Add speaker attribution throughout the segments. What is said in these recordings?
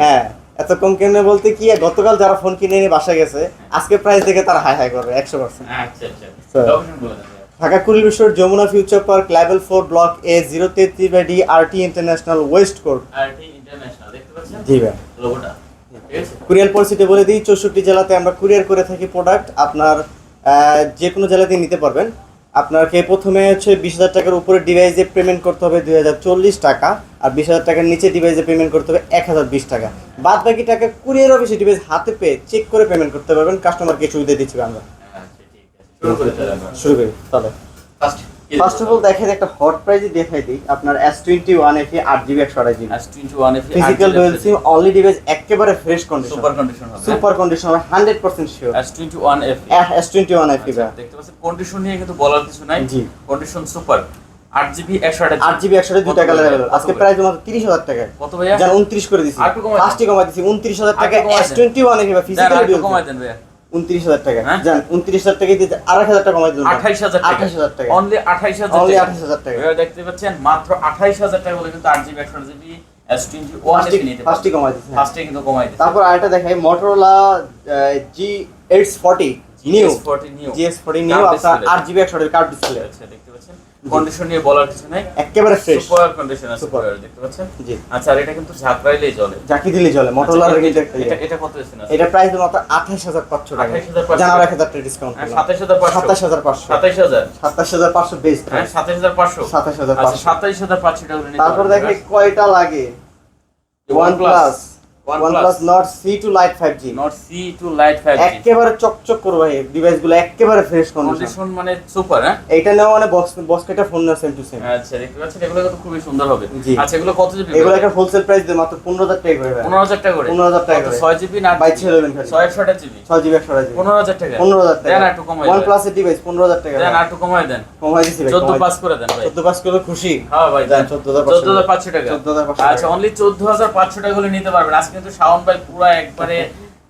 Speaker 1: হ্যাঁ, এত কম কেমনে বলতে কি গতকাল যারা ফোন কিনে নিয়ে বাসা গেছে আজকে প্রাইস দেখে তারা হাই হাই করবে 100%।
Speaker 2: আচ্ছা আচ্ছা লোকেশন বলে দেন।
Speaker 1: ঢাকা কুড়িল বিশ্বর Jamuna Future Park level 4 block A 033/D RT International West Court.
Speaker 2: RT International দেখতে পাচ্ছেন?
Speaker 1: জি ভাই,
Speaker 2: লোগোটা ঠিক আছে।
Speaker 1: কুরিয়ার পরিস্থিতি বলে দিই, 64 জেলাতে আমরা কুরিয়ার করে থাকি প্রোডাক্ট। আপনার যে কোনো জেলাতে নিতে পারবেন। আপনাকে প্রথমে হচ্ছে 20,000 টাকার উপরে ডিভাইসে পেমেন্ট করতে হবে 2040 টাকা, আর 20,000 টাকার নিচে ডিভাইসে পেমেন্ট করতে হবে 1020 টাকা। বাদ বাকি টাকা কুরিয়ার অফিসে ডিভাইস হাতে পেয়ে চেক করে পেমেন্ট করতে পারবেন। কাস্টমারকে সুবিধা দিচ্ছি আমরা।
Speaker 2: আচ্ছা ঠিক আছে, শুরু করে দেন।
Speaker 1: শুরু করি তাহলে। ফার্স্ট অফ অল দেখেন একটা হট প্রাইজে দেখাই দিই। আপনার S21 FE 8GB 128GB
Speaker 2: S21 FE
Speaker 1: physical dual SIM only device একেবারে ফ্রেশ কন্ডিশন,
Speaker 2: সুপার কন্ডিশন হবে।
Speaker 1: সুপার কন্ডিশন হবে 100% sure.
Speaker 2: S21 FE
Speaker 1: S21 FE
Speaker 2: দেখতে পাচ্ছেন, কন্ডিশন নিয়ে কিন্তু বলার কিছু নাই।
Speaker 1: জি,
Speaker 2: condition super. 8GB 128GB
Speaker 1: 8GB 128 দুইটা কালার अवेलेबल। আজকে প্রাইস মাত্র 30,000 টাকা।
Speaker 2: কত ভাইয়া?
Speaker 1: জান 29 করে দিছি। ফার্স্টে কমাই দিছি 29,000 টাকা। S21 FE ফিজিক্যাল ডুয়াল
Speaker 2: কমাই দেন ভাইয়া।
Speaker 1: 29,000 টাকা। জান 29,000 টাকা দিতে 2,000 টাকা কমাই দিলাম।
Speaker 2: 28,000 টাকা।
Speaker 1: 28,000 টাকা।
Speaker 2: অনলি 28,000
Speaker 1: অনলি
Speaker 2: টাকা।
Speaker 1: 28,000 টাকা।
Speaker 2: ভাইয়া দেখতে পাচ্ছেন মাত্র 28,000 টাকা বলে কিন্তু 8GB 128GB S21 FE নিতে পারবেন।
Speaker 1: ফার্স্টে কমাই দিছি।
Speaker 2: ফার্স্টে কিন্তু কমাই দিছি।
Speaker 1: তারপর আরেকটা দেখাই Motorola GX40 new. GX40 new আপনার 8GB 128 কার্ড ডিসপ্লে।
Speaker 2: আচ্ছা দেখতে পাচ্ছেন, কন্ডিশন নিয়ে বলার কিছু নাই,
Speaker 1: একেবারে ফ্রেশ
Speaker 2: সুপার কন্ডিশন আছে।
Speaker 1: সুপার
Speaker 2: দেখতে পাচ্ছেন?
Speaker 1: জি।
Speaker 2: আচ্ছা, আর এটা কিন্তু ঝাঁকড়াইলেই চলে,
Speaker 1: জাকি দিলে চলে। Motorola এর কিন্তু
Speaker 2: এটা কত আছে না?
Speaker 1: এটা প্রাইস মাত্র 28,500 টাকা।
Speaker 2: 28,500
Speaker 1: জানা 1,000 টাকা ডিসকাউন্ট।
Speaker 2: 27,500
Speaker 1: 27,500
Speaker 2: 27,000
Speaker 1: 27,500 বেস্ট।
Speaker 2: হ্যাঁ 27,500
Speaker 1: 27,500
Speaker 2: আচ্ছা 27,500 টাকা নিতে
Speaker 1: তারপর
Speaker 2: পারবেন।
Speaker 1: দেখে কয়টা লাগে। OnePlus Nord C2 Lite 5G
Speaker 2: Nord C2 Lite 5G
Speaker 1: একেবারে চকচক করবে ভাই ডিভাইসগুলো, একেবারে ফ্রেশ কন্ডিশন।
Speaker 2: কন্ডিশন মানে সুপার। হ্যাঁ
Speaker 1: এটা নেওয়া মানে বক্স কেটা ফোন না সেম টু সেম।
Speaker 2: আচ্ছা দেখতে পাচ্ছেন, এগুলো কিন্তু খুবই সুন্দর হবে।
Speaker 1: জি।
Speaker 2: আচ্ছা এগুলো কত জিবি?
Speaker 1: এগুলো একটা হোলসেল প্রাইস দিয়ে মাত্র 15,000 টাকা করে ভাই।
Speaker 2: 15,000 টাকা করে।
Speaker 1: 15,000 টাকা করে।
Speaker 2: 6GB না
Speaker 1: 2211 খালি।
Speaker 2: 628GB
Speaker 1: 6GB 128GB
Speaker 2: 15,000 টাকা।
Speaker 1: 15,000 টাকা।
Speaker 2: দেন একটু কমাই দেন।
Speaker 1: OnePlus এর ডিভাইস 15,000 টাকা।
Speaker 2: দেন একটু কমাই দেন।
Speaker 1: কমাই দিছি ভাই।
Speaker 2: 14 পাস করে দেন ভাই।
Speaker 1: 14 পাস করে খুশি।
Speaker 2: হ্যাঁ ভাই দেন
Speaker 1: 14,500
Speaker 2: টাকা।
Speaker 1: 14,500
Speaker 2: আচ্ছা অনলি 14,500 টাকা হলে নিতে পারবেন। আজকে কিন্তু শাওন ভাই পুরো একবারে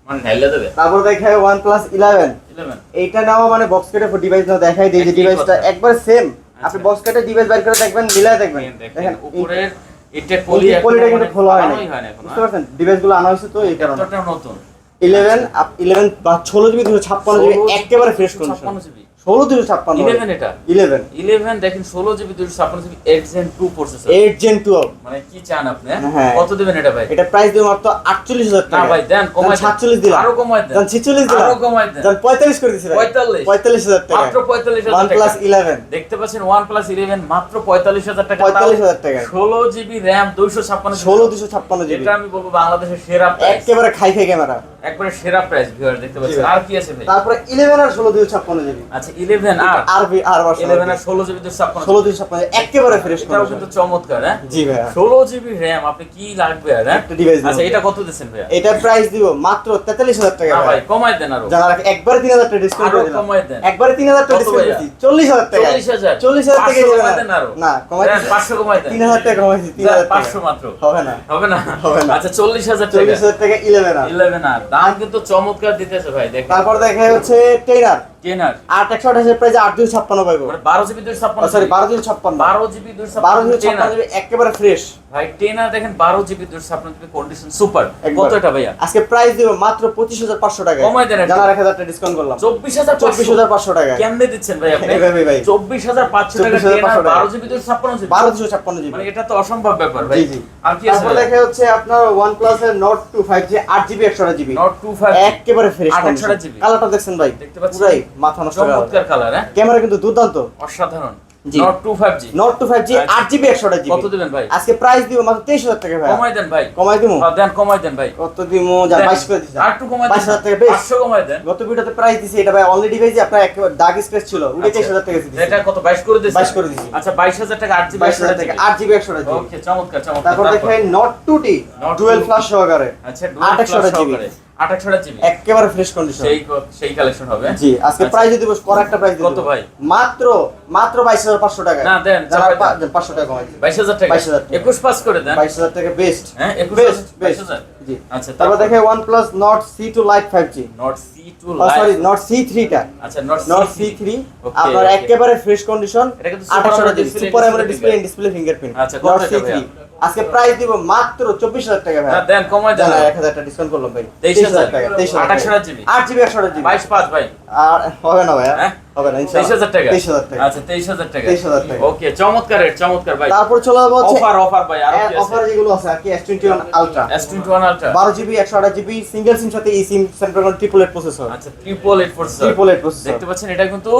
Speaker 2: মানে ঢাইলা দেবে।
Speaker 1: তারপর দেখায় OnePlus 11 এইটা নেওয়া মানে বক্স কেটে ডিভাইস নাও দেখাই দেই যে ডিভাইসটা একবার সেম। আপনি বক্স কেটে ডিভাইস বাইর করে দেখবেন, মিলায় দেখবেন। দেখেন
Speaker 2: উপরের এটা পলিটা
Speaker 1: কিন্তু খোলা হয় না।
Speaker 2: এখন
Speaker 1: বুঝতে পারছেন ডিভাইসগুলো আনা হয়েছে তো এই কারণে।
Speaker 2: এতটা নতুন
Speaker 1: 11 বা 16GB 256GB একেবারে ফ্রেশ কন্ডিশন।
Speaker 2: 56GB
Speaker 1: 16/256
Speaker 2: 11 এটা
Speaker 1: 11
Speaker 2: দেখেন 16GB 256GB 8 Gen 2 processor
Speaker 1: 8 Gen 2
Speaker 2: মানে কি চান আপনি?
Speaker 1: হ্যাঁ।
Speaker 2: কত দিবেন এটা ভাই?
Speaker 1: এটা প্রাইস দিও মাত্র 48,000 টাকা।
Speaker 2: না ভাই দেন কমাই
Speaker 1: 47 দিলাম।
Speaker 2: আরো কমাই দেন।
Speaker 1: দেন 46 দিলাম।
Speaker 2: আরো কমাই দেন।
Speaker 1: দেন 45 করে দিছি ভাই। 45,000 টাকা।
Speaker 2: মাত্র 45,000 টাকা।
Speaker 1: OnePlus 11
Speaker 2: দেখতে পাচ্ছেন OnePlus 11 মাত্র 45,000 টাকা।
Speaker 1: 45,000 টাকা।
Speaker 2: 16GB RAM 256GB
Speaker 1: 16/256GB
Speaker 2: এটা আমি বলবো বাংলাদেশের সেরা প্রাইস।
Speaker 1: একেবারে খাই ক্যামেরা।
Speaker 2: একবারে সেরা প্রাইস ভিউয়ার দেখতে পাচ্ছেন। আর কি আছে ভাই?
Speaker 1: তারপরে 11 আর 16/256GB
Speaker 2: আচ্ছা 11 আর 11 আর 16GB 256
Speaker 1: 16/256 একেবারে ফ্রেশ
Speaker 2: এটাও
Speaker 1: কন্ডিশন।
Speaker 2: কিন্তু চমৎকার। হ্যাঁ
Speaker 1: জি ভাই
Speaker 2: 16GB RAM আপনি কি লাগবে আর? হ্যাঁ
Speaker 1: একটা ডিভাইস
Speaker 2: আচ্ছা এটা কত দিবেন ভাই?
Speaker 1: এটা প্রাইস দিব মাত্র 43,000 টাকা
Speaker 2: না
Speaker 1: ভাই।
Speaker 2: ভাই কমাই দেন আরো।
Speaker 1: যারা একবারে 3,000 টাকা ডিসকাউন্ট
Speaker 2: আরো
Speaker 1: করে দিলাম।
Speaker 2: কমাই দেন।
Speaker 1: একবারে 3,000 টাকা
Speaker 2: কত
Speaker 1: ডিসকাউন্ট
Speaker 2: ভাইয়া?
Speaker 1: দিছি 40,000 টাকা।
Speaker 2: 40,000
Speaker 1: 40,000 টাকা
Speaker 2: কমাই দেন আরো।
Speaker 1: না কমাই
Speaker 2: দেন
Speaker 1: দিছি
Speaker 2: 500 কমাই দেন।
Speaker 1: 3,000 টাকা কমাইছি 3,000 টাকা
Speaker 2: 500 মাত্র।
Speaker 1: হবে না।
Speaker 2: হবে না।
Speaker 1: হবে না।
Speaker 2: আচ্ছা 40,000 টাকা।
Speaker 1: 40,000 টাকা 11 আর
Speaker 2: 11 আর দাম কিন্তু চমৎকার দিতেছে ভাই দেখেন।
Speaker 1: তারপর দেখা হচ্ছে 10 আর
Speaker 2: 10 আর
Speaker 1: 8/128 এর প্রাইস 8/256 পাইবো।
Speaker 2: মানে 12GB 256
Speaker 1: সরি 12/256
Speaker 2: 12GB 256
Speaker 1: 12/256 একেবারে ফ্রেশ
Speaker 2: ভাই 10 আর দেখেন 12GB 256 কন্ডিশন সুপার।
Speaker 1: একবার।
Speaker 2: কত এটা ভাইয়া?
Speaker 1: আজকে প্রাইস দিব মাত্র 25,500 টাকা।
Speaker 2: কমাই দেন একটু।
Speaker 1: জানা 1,000 টাকা ডিসকাউন্ট করলাম।
Speaker 2: 24,500
Speaker 1: টাকা।
Speaker 2: কেমনে দিচ্ছেন ভাই আপনি?
Speaker 1: এইভাবে ভাই
Speaker 2: 24,500 টাকা 10 আর 12GB 256
Speaker 1: 12/256
Speaker 2: মানে এটা তো অসম্ভব ব্যাপার ভাই।
Speaker 1: জি জি।
Speaker 2: আর কি আছে?
Speaker 1: তারপর দেখা হচ্ছে আপনার OnePlus এর Nord 2 5G 8GB 128GB
Speaker 2: Nord 2 5G
Speaker 1: একেবারে ফ্রেশ
Speaker 2: 128GB
Speaker 1: কালারটা দেখছেন ভাই
Speaker 2: দেখতে পাচ্ছেন?
Speaker 1: পুরাই মাথা নষ্ট করা
Speaker 2: চমৎকার কালার। হ্যাঁ
Speaker 1: ক্যামেরা কিন্তু দুর্দান্ত
Speaker 2: অসাধারণ।
Speaker 1: জি।
Speaker 2: Nord 2 5G
Speaker 1: Nord 2 5G 8GB 128GB
Speaker 2: কত দিবেন ভাই?
Speaker 1: আজকে প্রাইস দিব মাত্র 23,000 টাকা ভাই।
Speaker 2: কমাই দেন ভাই।
Speaker 1: কমাই দিমু
Speaker 2: দেন কমাই দেন ভাই।
Speaker 1: কত দিমু যা 22 করে দিছি।
Speaker 2: আর একটু কমাই দেন।
Speaker 1: 22,000 টাকা বেশ।
Speaker 2: 500 কমাই দেন।
Speaker 1: গত ভিডিওতে প্রাইস দিছি এটা ভাই অনলি ডিভাইসে আপনার একেবারে দাগ স্ক্র্যাচ ছিল উঠে 23,000 টাকা দিছি।
Speaker 2: এটা কত 22 করে দিয়েছেন?
Speaker 1: 22 করে দিছি।
Speaker 2: আচ্ছা 22,000 টাকা 8GB
Speaker 1: 22,000 টাকা 8GB 128GB
Speaker 2: ওকে চমৎকার চমৎকার।
Speaker 1: তারপর দেখেন Nord 2T
Speaker 2: Nord
Speaker 1: dual
Speaker 2: 2T
Speaker 1: flash সহকারে
Speaker 2: আচ্ছা
Speaker 1: 8/128GB
Speaker 2: 8/128GB
Speaker 1: একেবারে ফ্রেশ কন্ডিশন।
Speaker 2: সেই কালেকশন হবে।
Speaker 1: জি আজকে প্রাইস দিব কর একটা প্রাইস দিব
Speaker 2: কত ভাই?
Speaker 1: মাত্র 22,500 টাকা।
Speaker 2: না দেন
Speaker 1: 500 টাকা কমাই দিই।
Speaker 2: 22,000 টাকা
Speaker 1: 22,000 টাকা।
Speaker 2: 21 পাস করে দেন।
Speaker 1: 22,000 টাকা বেস্ট।
Speaker 2: হ্যাঁ
Speaker 1: বেস্ট
Speaker 2: 22,000
Speaker 1: জি
Speaker 2: আচ্ছা
Speaker 1: তারপর দেখে OnePlus Nord C2 Lite 5G
Speaker 2: Nord C2
Speaker 1: sorry
Speaker 2: Lite
Speaker 1: Nord C3 টা
Speaker 2: আচ্ছা
Speaker 1: Nord C3
Speaker 2: Okay,
Speaker 1: আপনার
Speaker 2: okay.
Speaker 1: একেবারে ফ্রেশ কন্ডিশন
Speaker 2: এটা কিন্তু
Speaker 1: super
Speaker 2: Super AMOLED
Speaker 1: super AMOLED display fingerprint
Speaker 2: আচ্ছা কত
Speaker 1: Nord
Speaker 2: এটা
Speaker 1: C3 আজকে প্রাইস দিব মাত্র 24000 টাকা ভাই।
Speaker 2: না দেন কমায় দেন।
Speaker 1: জানা 1000 টাকা ডিসকাউন্ট করলাম ভাই।
Speaker 2: 23000
Speaker 1: টাকা
Speaker 2: 28 জিবি
Speaker 1: 8GB 128GB
Speaker 2: 22 ভাই।
Speaker 1: আর হবে না ভাই,
Speaker 2: হ্যাঁ?
Speaker 1: হবে না ইনশাআল্লাহ।
Speaker 2: 23000 টাকা।
Speaker 1: 23000 টাকা।
Speaker 2: আচ্ছা 23000 টাকা।
Speaker 1: 23000 টাকা।
Speaker 2: ওকে চমৎকার রেট, চমৎকার ভাই।
Speaker 1: তারপর চলে যাবো হচ্ছে
Speaker 2: অফার ভাই আর কি আছে?
Speaker 1: অফার যেগুলো আছে আর কি S21 ultra
Speaker 2: S21 ultra
Speaker 1: 12GB 128GB single সিম সাথে eSIM central triple eight processor.
Speaker 2: আচ্ছা 888 প্রসেসর।
Speaker 1: ট্রিপল এইট প্রসেসর
Speaker 2: দেখতে পাচ্ছেন এটা কিন্তু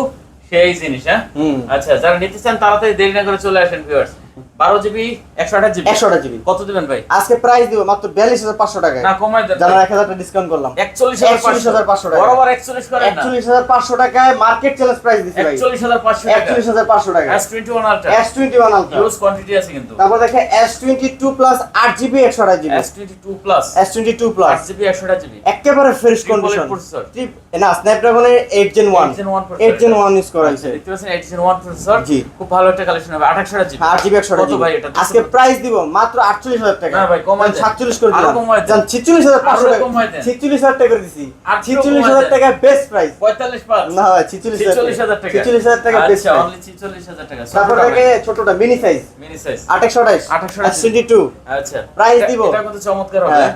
Speaker 2: সেই জিনিস, হ্যাঁ?
Speaker 1: হুম।
Speaker 2: আচ্ছা যারা নিতে চান তাড়াতাড়ি দেরি না করে চলে আসেন ভিউয়ার্স। 12GB 128GB
Speaker 1: 128GB
Speaker 2: কত দিবেন ভাই?
Speaker 1: আজকে প্রাইস দিব মাত্র 42500 টাকায়।
Speaker 2: না কমায় দেন।
Speaker 1: জানা 1000 টাকা ডিসকাউন্ট করলাম।
Speaker 2: 41500
Speaker 1: টাকা।
Speaker 2: বরাবর 41 করেন না।
Speaker 1: 41500 টাকায় মার্কেট চ্যালেঞ্জ প্রাইস দিছি ভাই।
Speaker 2: 41500 টাকা।
Speaker 1: 41500 টাকা।
Speaker 2: S21 ultra
Speaker 1: S21 ultra
Speaker 2: use quantity আছে কিন্তু।
Speaker 1: তারপর দেখে S22 plus 8GB 128GB
Speaker 2: S22 plus
Speaker 1: S22 plus
Speaker 2: 8GB 128GB
Speaker 1: একেবারে fresh
Speaker 2: Triple
Speaker 1: condition
Speaker 2: eight processor।
Speaker 1: না স্ন্যাপড্রাগনের 8 Gen 1
Speaker 2: 8 Gen 1 processor।
Speaker 1: 8 Gen 1 use করা হয়েছে।
Speaker 2: দেখতে পাচ্ছেন 8 Gen 1 প্রসেসর
Speaker 1: জি।
Speaker 2: খুব ভালো একটা কালেকশন হবে 28GB
Speaker 1: 8GB
Speaker 2: কত
Speaker 1: 128GB
Speaker 2: ভাই এটা?
Speaker 1: আজকে প্রাইস দিব মাত্র 48000 টাকা।
Speaker 2: না ভাই, কমায় দেন।
Speaker 1: 47 করে
Speaker 2: আরো
Speaker 1: দিলাম।
Speaker 2: কমায় দেন।
Speaker 1: জান 46500
Speaker 2: আরো
Speaker 1: টাকা।
Speaker 2: কমায় দেন।
Speaker 1: 46000 টাকা করে দিছি।
Speaker 2: আর একটু
Speaker 1: 46000
Speaker 2: কমায়
Speaker 1: টাকা বেস্ট প্রাইস।
Speaker 2: 45
Speaker 1: না ভাই 46000
Speaker 2: টাকা
Speaker 1: 46000 টাকা বেস্ট
Speaker 2: আচ্ছা
Speaker 1: প্রাইস।
Speaker 2: অনলি 46000 টাকা
Speaker 1: তারপর দেখে ছোটটা mini size
Speaker 2: mini size
Speaker 1: 2828
Speaker 2: 28
Speaker 1: S22
Speaker 2: আচ্ছা
Speaker 1: প্রাইস
Speaker 2: এটা-
Speaker 1: দিব।
Speaker 2: এটা কিন্তু চমৎকার হবে
Speaker 1: হ্যাঁ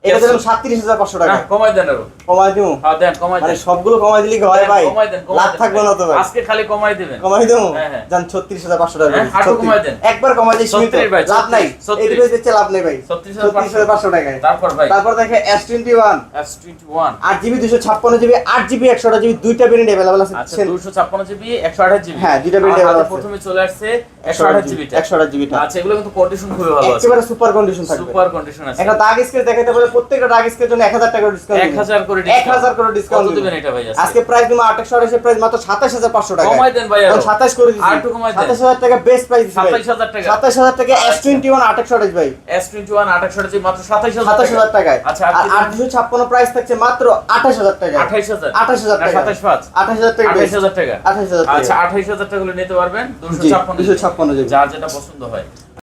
Speaker 1: এটা দিলাম 37500 টাকা।
Speaker 2: না কমায় দেন আরো।
Speaker 1: কমাই দিমু
Speaker 2: হ্যাঁ দেন কমায়
Speaker 1: মানে
Speaker 2: দেন।
Speaker 1: সবগুলো কমাই দিলি কি হয় ভাই?
Speaker 2: কমায় দেন, কমায়
Speaker 1: লাভ
Speaker 2: দেন
Speaker 1: থাকবে
Speaker 2: ভাই।
Speaker 1: না তো ভাই।
Speaker 2: আজকে খালি কমায় দিবেন।
Speaker 1: কমাই দিমু
Speaker 2: হ্যাঁ, হ্যাঁ।
Speaker 1: জান 36500 টাকা।
Speaker 2: হ্যাঁ, আরো কমাই দেন।
Speaker 1: একবার কমাই দিই সীমিত
Speaker 2: 36 ভাই,
Speaker 1: লাভ নাই।
Speaker 2: 36
Speaker 1: এই দিবে দিচ্ছে লাভ নেই ভাই।
Speaker 2: 36500
Speaker 1: টাকায়।
Speaker 2: তারপর ভাই
Speaker 1: তারপর দেখে S21
Speaker 2: S21
Speaker 1: 8GB 256GB 8GB 128GB দুইটা ভেরিয়েন্ট अवेलेबल আছে।
Speaker 2: আচ্ছা 256GB 128GB
Speaker 1: হ্যাঁ, দুইটা variant
Speaker 2: আর হাতে
Speaker 1: আছে।
Speaker 2: প্রথমে চলে আসছে 128GB টা
Speaker 1: 128GB টা
Speaker 2: আচ্ছা এগুলো কিন্তু কন্ডিশন খুবই ভালো আছে
Speaker 1: একেবারে সুপার কন্ডিশন থাকবে।
Speaker 2: সুপার কন্ডিশন আছে
Speaker 1: একটা দাগ স্কেচ দেখাইতে বলে প্রত্যেকটা দাগ স্কেচের জন্য 1000 টাকা ডিসকাউন্ট
Speaker 2: 1000 করে
Speaker 1: 1000 করে ডিসকাউন্ট
Speaker 2: কত দিবেন এটা ভাই
Speaker 1: আজকে প্রাইস দিমু 2828 এর প্রাইস মাত্র 27500 টাকা।
Speaker 2: কমাই দেন ভাই আরো
Speaker 1: 27 করে দিছি।
Speaker 2: আর একটু কমাই দেন।
Speaker 1: 27000 টাকা বেস্ট প্রাইস দিছি ভাই।
Speaker 2: 27000 টাকা
Speaker 1: 27000 টাকা S21 2828 ভাই।
Speaker 2: S21 28GB মাত্র 27000
Speaker 1: 27000 টাকায়।
Speaker 2: আচ্ছা
Speaker 1: আর 856 প্রাইস থাকছে মাত্র 28000 টাকা।
Speaker 2: 28000
Speaker 1: 28000 টাকা।
Speaker 2: 275
Speaker 1: 28000 টাকা।
Speaker 2: 28000 টাকা
Speaker 1: 28000 টাকা।
Speaker 2: আচ্ছা 28000 টাকা গুলো নিতে পারবেন
Speaker 1: জি,
Speaker 2: 256
Speaker 1: 256 জিবি।
Speaker 2: যার যেটা পছন্দ হয়